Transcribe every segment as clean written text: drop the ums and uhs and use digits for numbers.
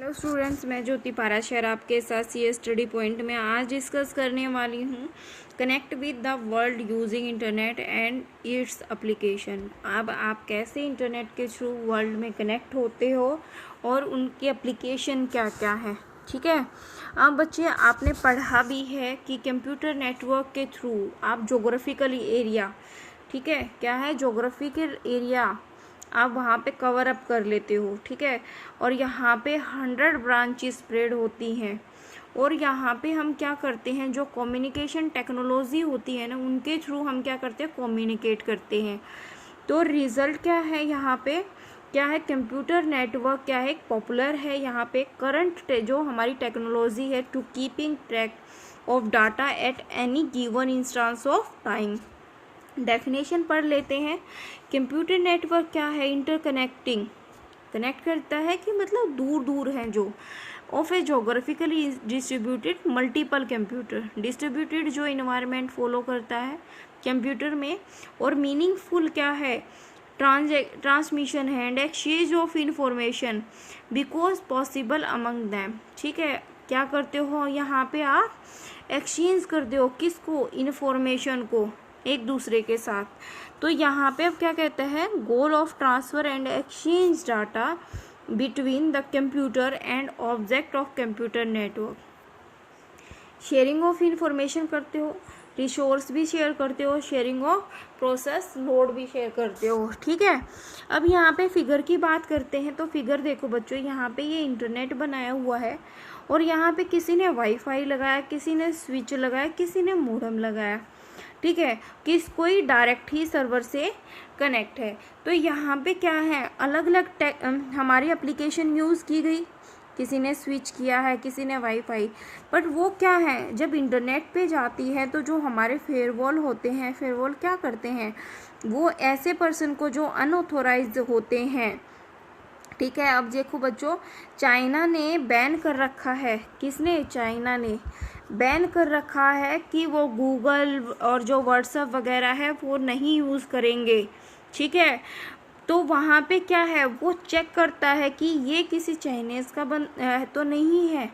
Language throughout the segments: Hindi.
हेलो स्टूडेंट्स, मैं ज्योति पाराशर आपके साथ सी स्टडी पॉइंट में आज डिस्कस करने वाली हूँ connect with the world using internet and its application. अब आप कैसे इंटरनेट के थ्रू वर्ल्ड में कनेक्ट होते हो और उनकी एप्लीकेशन क्या क्या है। ठीक है, अब बच्चे आपने पढ़ा भी है कि कंप्यूटर नेटवर्क के थ्रू आप जोग्राफिकल एरिया, ठीक है, क्या है जोग्राफिकल एरिया, आप वहाँ पे कवर अप कर लेते हो। ठीक है, और यहाँ पे 100 ब्रांचेस स्प्रेड होती हैं और यहाँ पे हम क्या करते हैं, जो कम्युनिकेशन टेक्नोलॉजी होती है ना, उनके थ्रू हम क्या करते हैं, कम्युनिकेट करते हैं। तो रिजल्ट क्या है, यहाँ पे क्या है, कंप्यूटर नेटवर्क क्या है, पॉपुलर है यहाँ पे करंट जो हमारी टेक्नोलॉजी है to keeping track of data at any given instance of time. Definition पढ़ लेते हैं। कंप्यूटर नेटवर्क क्या है, इंटरकनेक्टिंग, कनेक्ट करता है कि मतलब दूर दूर हैं जो, of A geographically distributed multiple computer, distributed जो इन्वायरमेंट फॉलो करता है कंप्यूटर में, और मीनिंगफुल क्या है, ट्रांसमिशन है and exchange of information because possible among them. ठीक है, क्या करते हो यहाँ पे आप एक्सचेंज करते हो, किसको, इन्फॉर्मेशन को एक दूसरे के साथ। तो यहाँ पे अब क्या कहते हैं, goal of transfer and exchange data between the computer and object of computer network. Sharing of information करते हो, रिसोर्स भी शेयर करते हो, शेयरिंग ऑफ प्रोसेस लोड भी शेयर करते हो। ठीक है, अब यहाँ पे फिगर की बात करते हैं। तो फिगर देखो बच्चों, यहाँ पे ये इंटरनेट बनाया हुआ है और यहाँ पे किसी ने वाईफाई लगाया, किसी ने स्विच लगाया, किसी ने मोडेम लगाया। ठीक है, कोई डायरेक्ट ही सर्वर से कनेक्ट है। तो यहाँ पे क्या है, अलग अलग हमारी एप्लीकेशन यूज़ की गई, किसी ने स्विच किया है, किसी ने वाईफाई। बट वो क्या है, जब इंटरनेट पे जाती है तो जो हमारे फेयरवॉल होते हैं, फेयरवॉल क्या करते हैं, वो ऐसे पर्सन को जो अनऑथोराइज्ड होते हैं। ठीक है, अब देखो बच्चों, चाइना ने बैन कर रखा है, किसने, चाइना ने बैन कर रखा है कि वो गूगल और जो व्हाट्सएप वगैरह है वो नहीं यूज़ करेंगे। ठीक है, तो वहाँ पे क्या है, वो चेक करता है कि ये किसी चाइनीज़ का तो नहीं है।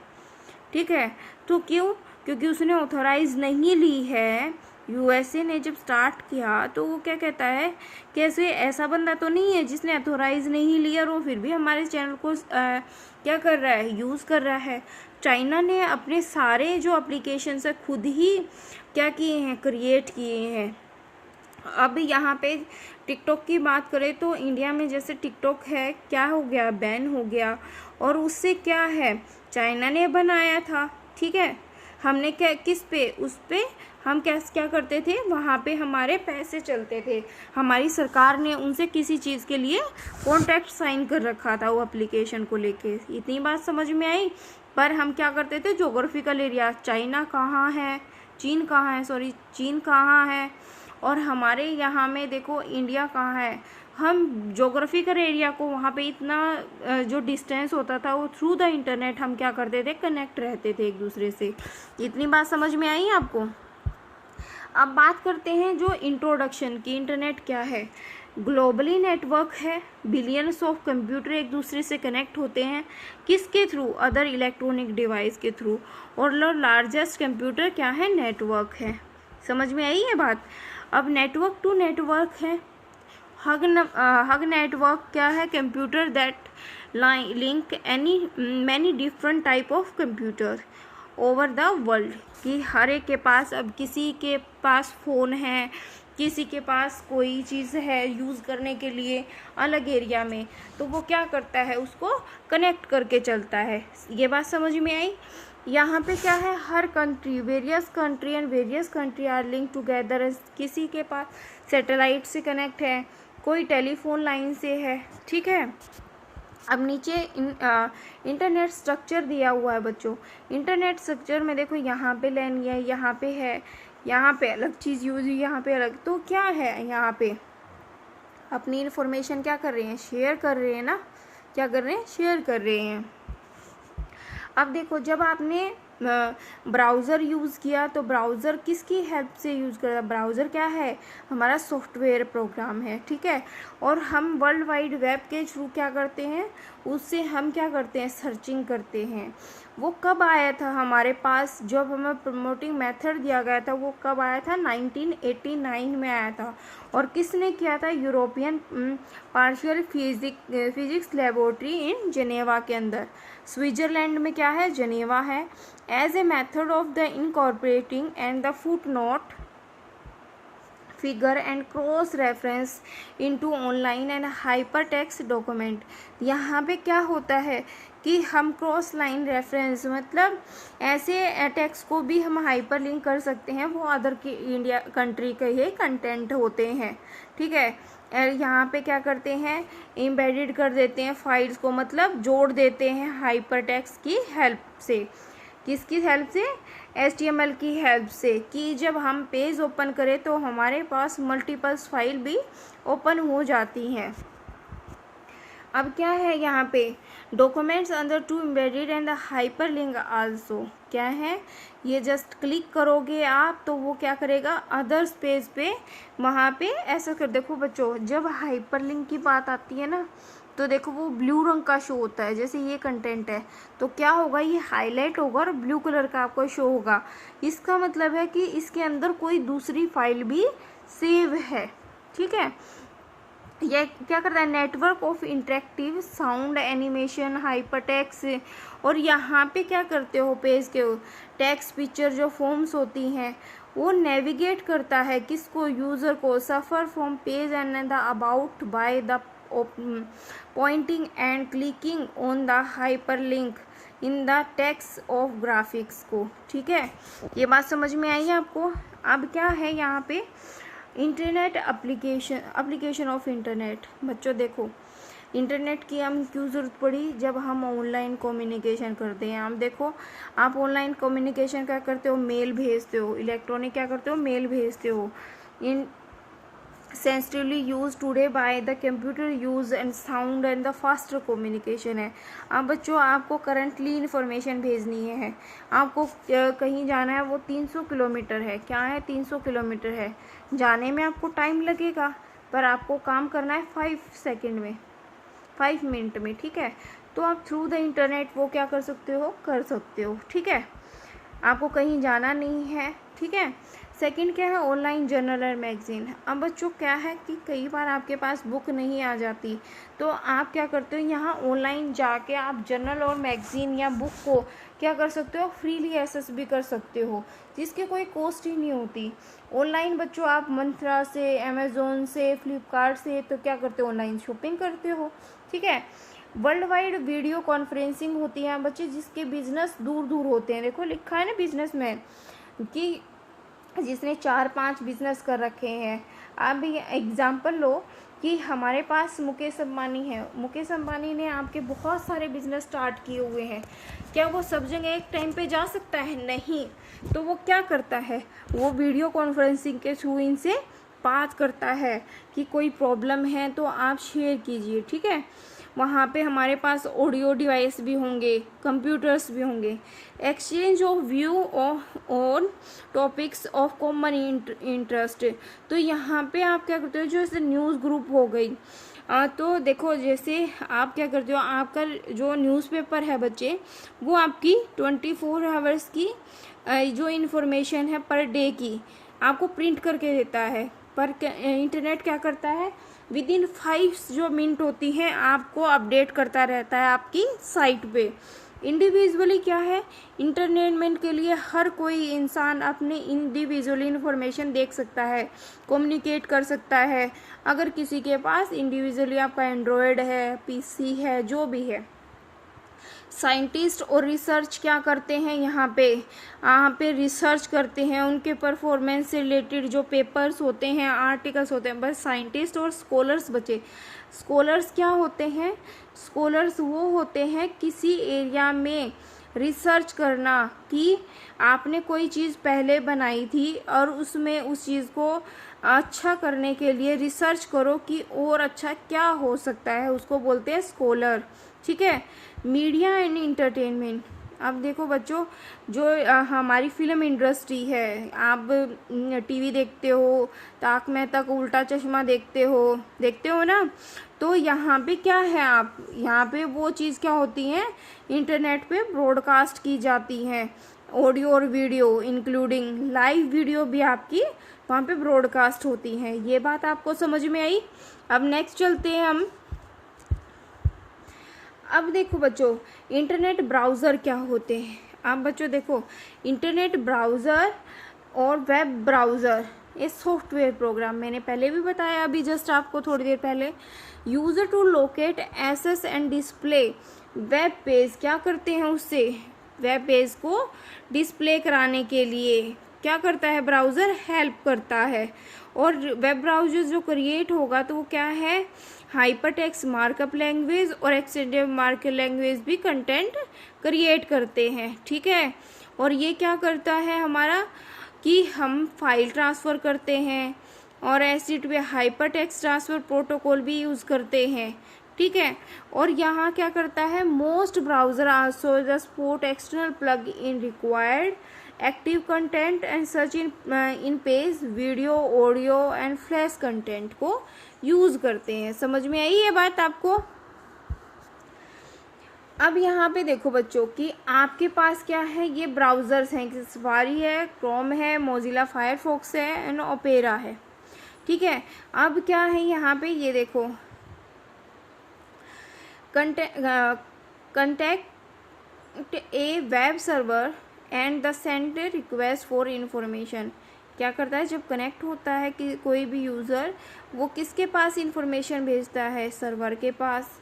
ठीक है, तो क्यों, क्योंकि उसने ऑथोराइज नहीं ली है। यूएसए ने जब स्टार्ट किया तो वो क्या कहता है, कैसे ऐसा बंदा तो नहीं है जिसने ऑथोराइज नहीं लिया और वो फिर भी हमारे चैनल को क्या कर रहा है, यूज़ कर रहा है। चाइना ने अपने सारे जो एप्लीकेशन है खुद ही क्या किए हैं, क्रिएट किए हैं। अब यहाँ पे टिकटॉक की बात करें तो इंडिया में जैसे टिकटॉक है, क्या हो गया, बैन हो गया। और उससे क्या है, चाइना ने बनाया था। ठीक है, हमने क्या, किस पे, उस पे हम क्या करते थे, वहाँ पे हमारे पैसे चलते थे। हमारी सरकार ने उनसे किसी चीज़ के लिए कॉन्ट्रैक्ट साइन कर रखा था वो एप्लीकेशन को लेके। इतनी बात समझ में आई। पर हम क्या करते थे, जोग्राफिकल एरिया, चाइना कहाँ है, चीन कहाँ है, सॉरी चीन कहाँ है, और हमारे यहाँ में देखो इंडिया कहाँ है। हम जोग्राफिकल एरिया को वहाँ पे इतना जो डिस्टेंस होता था वो थ्रू द इंटरनेट हम क्या करते थे, कनेक्ट रहते थे एक दूसरे से। इतनी बात समझ में आई आपको। अब बात करते हैं जो इंट्रोडक्शन की, इंटरनेट क्या है, ग्लोबली नेटवर्क है, बिलियंस ऑफ कंप्यूटर एक दूसरे से कनेक्ट होते हैं, किसके थ्रू, अदर इलेक्ट्रॉनिक डिवाइस के थ्रू। और लार्जेस्ट कंप्यूटर क्या है, नेटवर्क है। समझ में आई ये बात। अब नेटवर्क टू नेटवर्क है, हग नेटवर्क क्या है, computer that link many different type of computer over the world, कि हर एक के पास, अब किसी के पास फ़ोन है, किसी के पास कोई चीज़ है यूज़ करने के लिए अलग एरिया में, तो वो क्या करता है, उसको कनेक्ट करके चलता है। ये बात समझ में आई। यहाँ पे क्या है, हर country, various country and various country are link together, किसी के पास सैटेलाइट से कनेक्ट है, कोई टेलीफोन लाइन से है। ठीक है, अब नीचे इंटरनेट स्ट्रक्चर दिया हुआ है बच्चों। इंटरनेट स्ट्रक्चर में देखो, यहाँ पे लैन है, यहाँ पे है, यहाँ पे अलग चीज़ यूज हुई, यहाँ पे अलग। तो क्या है, यहाँ पे अपनी इन्फॉर्मेशन क्या कर रहे हैं, शेयर कर रहे हैं ना, क्या कर रहे हैं, शेयर कर रहे हैं। अब देखो, जब आपने ब्राउज़र यूज़ किया, तो ब्राउज़र किसकी हेल्प से यूज़ करता है? ब्राउज़र क्या है? हमारा सॉफ्टवेयर प्रोग्राम है, ठीक है। और हम वर्ल्ड वाइड वेब के थ्रू क्या करते हैं, उससे हम क्या करते हैं, सर्चिंग करते हैं। वो कब आया था हमारे पास, जब हमें प्रमोटिंग मेथड दिया गया था, वो कब आया था? 1989 में आया था। और किसने किया था? European particle physics laboratory in Geneva के अंदर। स्विट्जरलैंड में क्या है? जेनेवा है। As a method of the incorporating and the footnote figure and cross reference into online and hypertext document. यहाँ पे क्या होता है कि हम क्रॉस लाइन रेफरेंस, मतलब ऐसे टेक्स्ट को भी हम हाइपर लिंक कर सकते हैं, वो अदर की इंडिया कंट्री के ही कंटेंट होते हैं, ठीक है। यहाँ पे क्या करते हैं, एम्बेडेड कर देते हैं फाइल्स को, मतलब जोड़ देते हैं हाइपर टेक्स्ट की हेल्प से। किसकी हेल्प से? HTML की हेल्प से, कि जब हम पेज ओपन करें तो हमारे पास मल्टीपल्स फाइल भी ओपन हो जाती हैं। अब क्या है यहाँ पे, डॉक्यूमेंट्स अंदर to embedded and the hyperlink also. क्या है ये? जस्ट क्लिक करोगे आप तो वो क्या करेगा, अदर्स पेज पे वहाँ पे ऐसा कर। देखो बच्चों, जब हाइपर लिंक की बात आती है ना, तो देखो वो ब्लू रंग का शो होता है। जैसे ये कंटेंट है तो क्या होगा, ये हाईलाइट होगा और ब्लू कलर का आपको शो होगा। इसका मतलब है कि इसके अंदर कोई दूसरी फाइल भी सेव है, ठीक है। यह क्या करता है, network of interactive sound animation hypertext. और यहाँ पे क्या करते हो, पेज के टेक्स्ट पिक्चर जो फॉर्म्स होती हैं वो नेविगेट करता है किसको, यूज़र को, suffer from page and the about by the pointing and clicking on the hyperlink in the text of graphics को, ठीक है। ये बात समझ में आई है आपको? अब क्या है यहाँ पे, इंटरनेट एप्लीकेशन ऑफ इंटरनेट। बच्चों देखो, इंटरनेट की हम क्यों ज़रूरत पड़ी, जब हम ऑनलाइन कम्युनिकेशन करते हैं। आप देखो, आप ऑनलाइन कम्युनिकेशन क्या करते हो, मेल भेजते हो, इलेक्ट्रॉनिक क्या करते हो, मेल भेजते हो। In sensitively use today by the computer use and sound and the faster communication है। अब बच्चों, आपको करंटली इन्फॉर्मेशन भेजनी है, आपको कहीं जाना है, वो 300 किलोमीटर है। क्या है? 300 किलोमीटर है। जाने में आपको टाइम लगेगा, पर आपको काम करना है 5 सेकेंड में, 5 मिनट में, ठीक है। तो आप थ्रू द इंटरनेट वो क्या कर सकते हो, ठीक है। आपको कहीं जाना नहीं है, ठीक है। सेकंड क्या है, ऑनलाइन जर्नल और मैगजीन। अब बच्चों क्या है कि कई बार आपके पास बुक नहीं आ जाती, तो आप क्या करते हो, यहाँ ऑनलाइन जाके आप जर्नल और मैगजीन या बुक को क्या कर सकते हो, फ्रीली एक्सेस भी कर सकते हो, जिसकी कोई कॉस्ट ही नहीं होती। ऑनलाइन बच्चों आप मंत्रा से, अमेज़ोन से, फ्लिपकार्ट से तो क्या करते हो, ऑनलाइन शॉपिंग करते हो, ठीक है। वर्ल्ड वाइड वीडियो कॉन्फ्रेंसिंग होती है बच्चे, जिसके बिजनेस दूर दूर होते हैं। देखो लिखा है ना बिजनेस में कि जिसने 4-5 बिजनेस कर रखे हैं। अब एग्जाम्पल लो कि हमारे पास मुकेश अंबानी है। मुकेश अंबानी ने आपके बहुत सारे बिजनेस स्टार्ट किए हुए हैं। क्या वो सब जगह एक टाइम पे जा सकता है? नहीं। तो वो क्या करता है, वो वीडियो कॉन्फ्रेंसिंग के थ्रू इनसे बात करता है कि कोई प्रॉब्लम है तो आप शेयर कीजिए, ठीक है। वहाँ पे हमारे पास ऑडियो डिवाइस भी होंगे, कंप्यूटर्स भी होंगे। Exchange of view on topics of common interest. तो यहाँ पे आप क्या करते हो, जैसे न्यूज़ ग्रुप हो गई, तो देखो जैसे आप क्या करते हो, आपका जो न्यूज़पेपर है बच्चे, वो आपकी 24 आवर्स की जो इन्फॉर्मेशन है पर डे की आपको प्रिंट करके देता है। पर इंटरनेट क्या करता है, विद इन 5 जो मिनट होती हैं आपको अपडेट करता रहता है आपकी साइट पे। इंडिविजुअली क्या है, इंटरटेनमेंट के लिए हर कोई इंसान अपने इंडिविजुअली इन्फॉर्मेशन देख सकता है, कम्युनिकेट कर सकता है। अगर किसी के पास इंडिविजुअली आपका एंड्रॉयड है, पीसी है, जो भी है। साइंटिस्ट और रिसर्च क्या करते हैं, यहाँ पे रिसर्च करते हैं, उनके परफॉर्मेंस से रिलेटेड जो पेपर्स होते हैं, आर्टिकल्स होते हैं। बस साइंटिस्ट और स्कॉलर्स बचे। स्कॉलर्स क्या होते हैं, स्कॉलर्स वो होते हैं किसी एरिया में रिसर्च करना कि आपने कोई चीज़ पहले बनाई थी और उसमें उस चीज़ को अच्छा करने के लिए रिसर्च करो कि और अच्छा क्या हो सकता है, उसको बोलते हैं स्कॉलर, ठीक है। Media and entertainment. अब देखो बच्चों, जो हमारी फिल्म इंडस्ट्री है, आप टीवी देखते हो, तारक मेहता का उल्टा चश्मा देखते हो ना, तो यहाँ पे क्या है, आप यहाँ पे वो चीज़ क्या होती है, इंटरनेट पे ब्रॉडकास्ट की जाती हैं, ऑडियो और वीडियो इंक्लूडिंग लाइव वीडियो भी आपकी वहाँ पे ब्रॉडकास्ट होती हैं। ये बात आपको समझ में आई। अब नेक्स्ट चलते हैं हम। अब देखो बच्चों, इंटरनेट ब्राउज़र क्या होते हैं। अब बच्चों देखो, इंटरनेट ब्राउज़र और वेब ब्राउज़र ये सॉफ्टवेयर प्रोग्राम, मैंने पहले भी बताया अभी जस्ट आपको थोड़ी देर पहले। User to locate, access and display web page, क्या करते हैं उससे, वेब पेज को डिस्प्ले कराने के लिए क्या करता है, ब्राउज़र हेल्प करता है। और वेब ब्राउज़र जो क्रिएट होगा तो वो क्या है, हाइपरटेक्स्ट मार्कअप लैंग्वेज और एक्सटेंडेड मार्कअप लैंग्वेज भी कंटेंट क्रिएट करते हैं, ठीक है। और ये क्या करता है हमारा, कि हम फाइल ट्रांसफ़र करते हैं और HTTP हाइपरटेक्स्ट ट्रांसफ़र प्रोटोकॉल भी यूज़ करते हैं, ठीक है। और यहाँ क्या करता है, most browser also the support external plug in required active content and search in page video audio and flash content को यूज़ करते हैं। समझ में आई ये बात आपको। अब यहाँ पे देखो बच्चों कि आपके पास क्या है, ये ब्राउज़र्स हैं, सफारी है, क्रोम है, मोजिला फायरफॉक्स है एंड ओपेरा है, ठीक है। अब क्या है यहाँ पे, ये देखो, contact a web server and the send request for information, क्या करता है, जब कनेक्ट होता है कि कोई भी यूज़र, वो किसके पास इंफॉर्मेशन भेजता है, सर्वर के पास।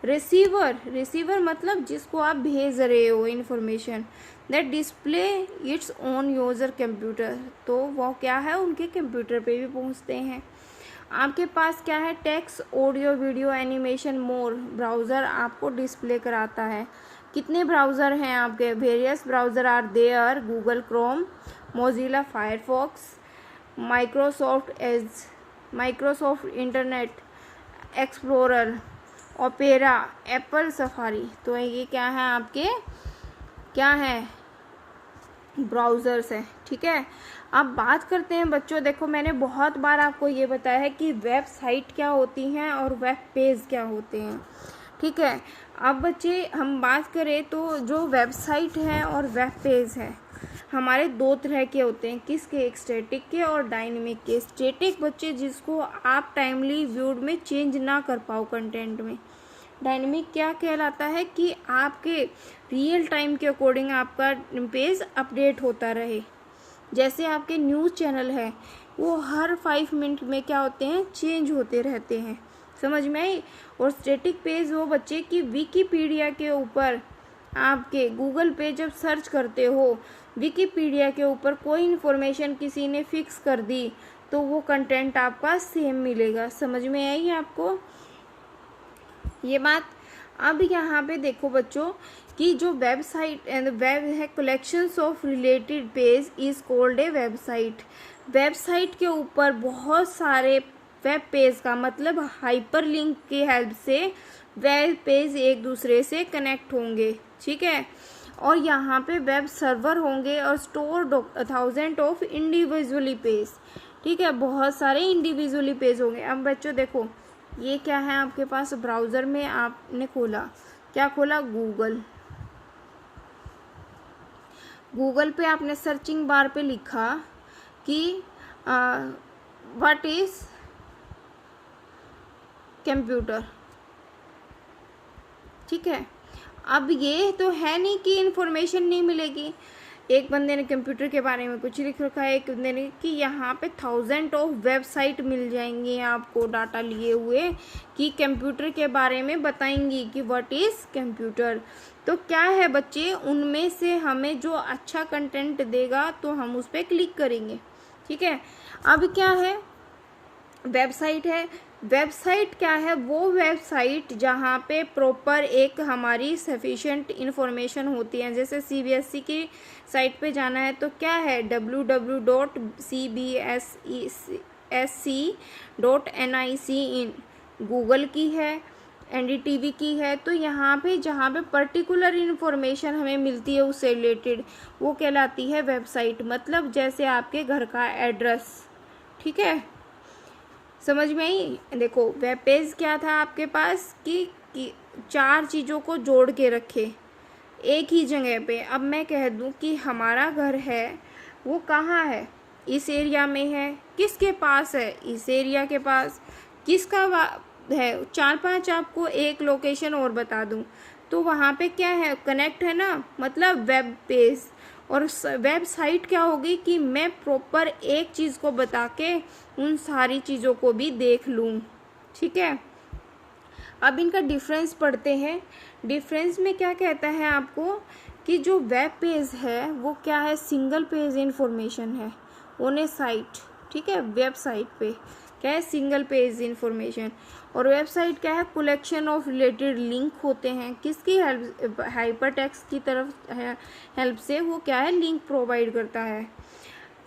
रिसीवर मतलब जिसको आप भेज रहे हो information, that display it's on user computer, तो वो क्या है, उनके कंप्यूटर पे भी पहुंचते हैं। आपके पास क्या है, text audio video animation more browser आपको डिस्प्ले कराता है। कितने ब्राउज़र हैं आपके, various browser are there, Google Chrome, Mozilla Firefox, Microsoft Edge, Microsoft Internet Explorer, Opera, Apple Safari. तो ये क्या है आपके, क्या है, ब्राउज़र्स हैं, ठीक है। अब बात करते हैं बच्चों, देखो मैंने बहुत बार आपको ये बताया है कि वेबसाइट क्या होती हैं और वेब पेज क्या होते हैं, ठीक है। अब बच्चे हम बात करें तो जो वेबसाइट है और वेब पेज है हमारे दो तरह के होते हैं, किसके, एक स्टैटिक के और डायनेमिक के। स्टैटिक बच्चे जिसको आप टाइमली व्यूड में चेंज ना कर पाओ कंटेंट में। डायनेमिक क्या कहलाता है, कि आपके रियल टाइम के अकॉर्डिंग आपका पेज अपडेट होता रहे। जैसे आपके न्यूज़ चैनल है, वो हर 5 मिनट में क्या होते हैं, चेंज होते रहते हैं। समझ में आई। और स्टैटिक पेज वो बच्चे की विकिपीडिया के ऊपर, आपके गूगल पे जब सर्च करते हो, विकिपीडिया के ऊपर कोई इन्फॉर्मेशन किसी ने फिक्स कर दी तो वो कंटेंट आपका सेम मिलेगा। समझ में आई आपको ये बात। अब यहाँ पे देखो बच्चों कि जो वेबसाइट एंड वेब है, collections of related page is called a website. Website के ऊपर बहुत सारे वेब पेज का मतलब हाइपरलिंक की हेल्प से वेब पेज एक दूसरे से कनेक्ट होंगे, ठीक है। और यहाँ पे वेब सर्वर होंगे और स्टोर 1000 ऑफ इंडिविजुअली पेज, ठीक है, बहुत सारे इंडिविजुअली पेज होंगे। अब बच्चों देखो ये क्या है, आपके पास ब्राउज़र में आपने खोला, क्या खोला, गूगल पे आपने सर्चिंग बार पे लिखा कि व्हाट इज कंप्यूटर, ठीक है। अब ये तो है नहीं कि इन्फॉर्मेशन नहीं मिलेगी। एक बंदे ने कंप्यूटर के बारे में कुछ लिख रखा है, एक बंदे ने कि यहाँ पे 1000 ऑफ वेबसाइट मिल जाएंगी आपको डाटा लिए हुए कि कंप्यूटर के बारे में बताएंगी कि व्हाट इज़ कंप्यूटर। तो क्या है बच्चे, उनमें से हमें जो अच्छा कंटेंट देगा तो हम उस पर क्लिक करेंगे, ठीक है। अब क्या है, वेबसाइट है। वेबसाइट क्या है, वो वेबसाइट जहाँ पे प्रॉपर एक हमारी सफिशिएंट इन्फॉर्मेशन होती है। जैसे CBSE की साइट पे जाना है तो क्या है, www.cbsec.nic इन गूगल की है। एनडीटीवी की है, तो यहाँ पे जहाँ पे पर्टिकुलर इन्फॉर्मेशन हमें मिलती है उससे रिलेटेड, वो कहलाती है वेबसाइट। मतलब जैसे आपके घर का एड्रेस, ठीक है, समझ में आई। देखो वेब पेज क्या था आपके पास कि 4 चीज़ों को जोड़ के रखे एक ही जगह पे। अब मैं कह दूं कि हमारा घर है वो कहाँ है, इस एरिया में है, किसके पास है, इस एरिया के पास, किसका है, 4-5 आपको एक लोकेशन और बता दूं तो वहाँ पे क्या है, कनेक्ट है ना, मतलब वेब पेज। और वेबसाइट क्या होगी कि मैं प्रॉपर एक चीज़ को बता के उन सारी चीज़ों को भी देख लूँ, ठीक है। अब इनका डिफरेंस पढ़ते हैं। डिफरेंस में क्या कहता है आपको कि जो वेब पेज है वो क्या है, सिंगल पेज इंफॉर्मेशन है ऑन ए साइट, ठीक है। वेबसाइट पे क्या है, सिंगल पेज इंफॉर्मेशन। और वेबसाइट क्या है, कलेक्शन ऑफ रिलेटेड लिंक होते हैं, किसकी हेल्प, हाइपरटेक्स्ट की तरफ हेल्प से वो क्या है, लिंक प्रोवाइड करता है।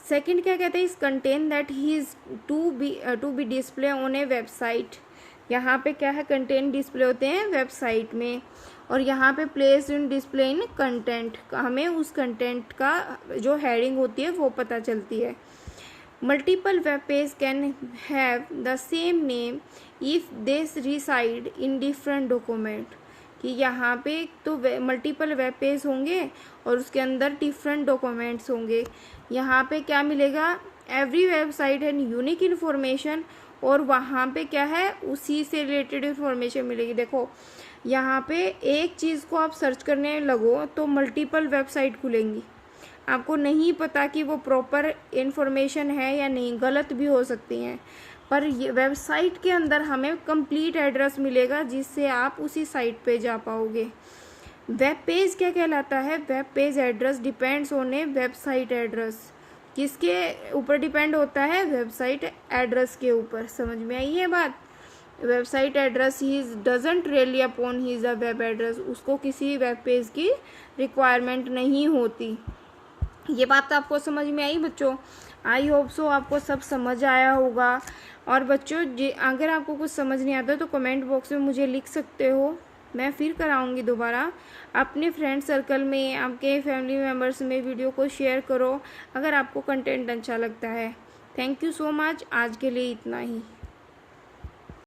सेकंड क्या कहते हैं, इस content that he is to be display on a website. यहाँ पे क्या है, कंटेंट डिस्प्ले होते हैं वेबसाइट में। और यहाँ पे place in display in content, हमें उस कंटेंट का जो हेडिंग होती है वो पता चलती है। Multiple web page can have the same name if they reside in different document, कि यहाँ पे तो मल्टीपल वेब पेज होंगे और उसके अंदर डिफरेंट डॉक्यूमेंट्स होंगे। यहाँ पे क्या मिलेगा, every website and unique information, और वहाँ पे क्या है, उसी से रिलेटेड इन्फॉर्मेशन मिलेगी। देखो यहाँ पे एक चीज़ को आप सर्च करने लगो तो मल्टीपल वेबसाइट खुलेंगी, आपको नहीं पता कि वो प्रॉपर इन्फॉर्मेशन है या नहीं, गलत भी हो सकती हैं। पर ये वेबसाइट के अंदर हमें कंप्लीट एड्रेस मिलेगा जिससे आप उसी साइट पे जा पाओगे। वेब पेज क्या कहलाता है, web page address depends on a website address, किसके ऊपर डिपेंड होता है, वेबसाइट एड्रेस के ऊपर। समझ में आई है बात। Website address he doesn't really upon he is a web address, उसको किसी वेब पेज की रिक्वायरमेंट नहीं होती। ये बात तो आपको समझ में आई बच्चों, आई होप सो आपको सब समझ आया होगा। और बच्चों अगर आपको कुछ समझ नहीं आता तो कमेंट बॉक्स में मुझे लिख सकते हो, मैं फिर कराऊंगी दोबारा। अपने फ्रेंड सर्कल में, आपके फैमिली मेम्बर्स में वीडियो को शेयर करो अगर आपको कंटेंट अच्छा लगता है। थैंक यू सो मच, आज के लिए इतना ही।